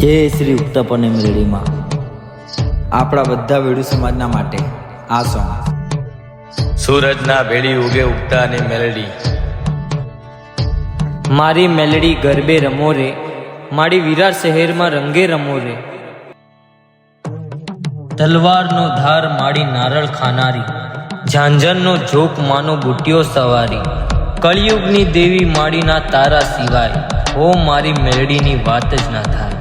જય શ્રી ઉક્તપને મેલડીમાં આપણા બધા વેડુ સમાજના માટે આ સોંગ. સૂરજના ભેળી ઉગે ઉગતા અને મેલડી. મારી મેલડી ગરબે રમો રે, મારી વિરાર શહેરમાં રંગે રમો રે. તલવારનો ધાર માડી નારળ ખાનારી, ઝાંઝરનો ઝોક માનો બુટ્ટીઓ સવારી. કળિયુગની દેવી માડીના તારા સિવાય ઓ મારી મેલડીની વાત જ ના થાય.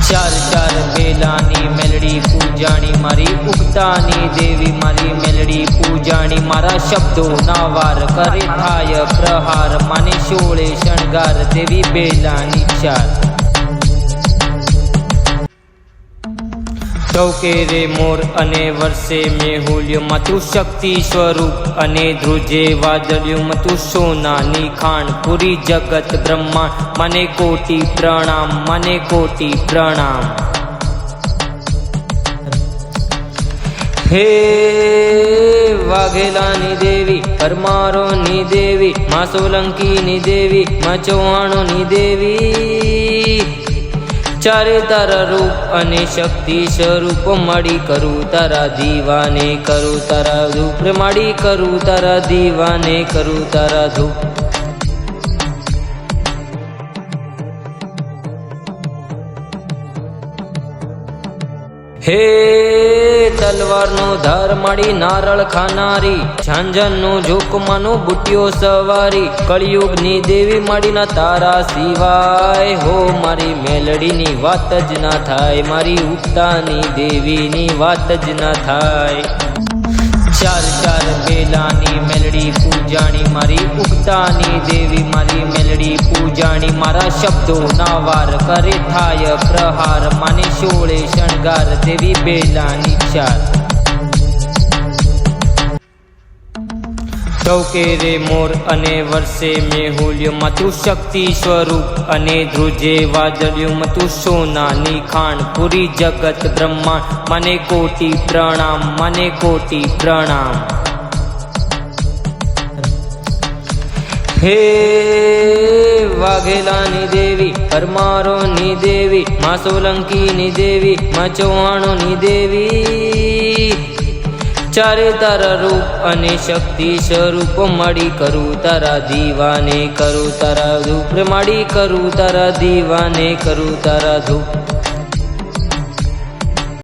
ચાર ચાર બેલાની મેલડી પૂજાણી, મારી ઉગતાની દેવી મારી મેલડી પૂજાણી. મારા શબ્દો ના વાર કરે થાય પ્રહાર, માને શોળે શણગાર દેવી બેલાની ચાર. ટોકે રે મોર અને વર્ષે મેહુલ્યો, માતું શક્તિ સ્વરૂપ અને ધ્રુજે વાદળ્યું. મતું સોનાની ખાણ પૂરી જગત બ્રહ્માંડ, મને કોટી પ્રણામ, મને કોટી પ્રણામ. હે વાઘેલાની દેવી, પરમારોની દેવી, મા સોલંકીની દેવી, મા ચૌહાણોની દેવી. ચારે તારા રૂપ અને શક્તિ સ્વરૂપ, મળી કરું તારા દીવાને, કરું તારા ધૂપ માડી, કરું તારા દીવાને, કરું તારા ધૂપ. હે તલવારનો ધાર માડી નારળ ખાનારી, ઝાંઝરનો ઝોક માનો બુટ્ટીઓ સવારી. કળિયુગની દેવી માડીના તારા સિવાય હો મારી મેલડીની વાત જ ના થાય, મારી ઉગતાની દેવીની વાત જ ના થાય. ચાર ચાર બેલાની મેલડી પૂજાણી, મારી ઉગતાની દેવી મારી મેલડી પૂજાણી. મારા શબ્દો ના વાર કરે થાય પ્રહાર, માને શોળે શણગાર દેવી બેલાની ચાર. ટોકે રે મોર અને વર્ષે મેહુલ્યો, માતું શક્તિ સ્વરૂપ અને ધ્રુજે વાદળ્યું. મતું સોનાની ખાણ પૂરી જગત બ્રહ્માંડ, મને કોટી પ્રણામ, મને કોટી પ્રણામ. હે વાઘેલાની દેવી, પરમારોની દેવી, મા સોલંકીની દેવી, મા ચૌહાણોની દેવી. ચારે તારા રૂપ અને શક્તિ સ્વરૂપ, મળી કરું તારા દીવાને, કરું તારા ધૂપ માડી, કરું તારા દીવાને, કરું તારા ધૂપ.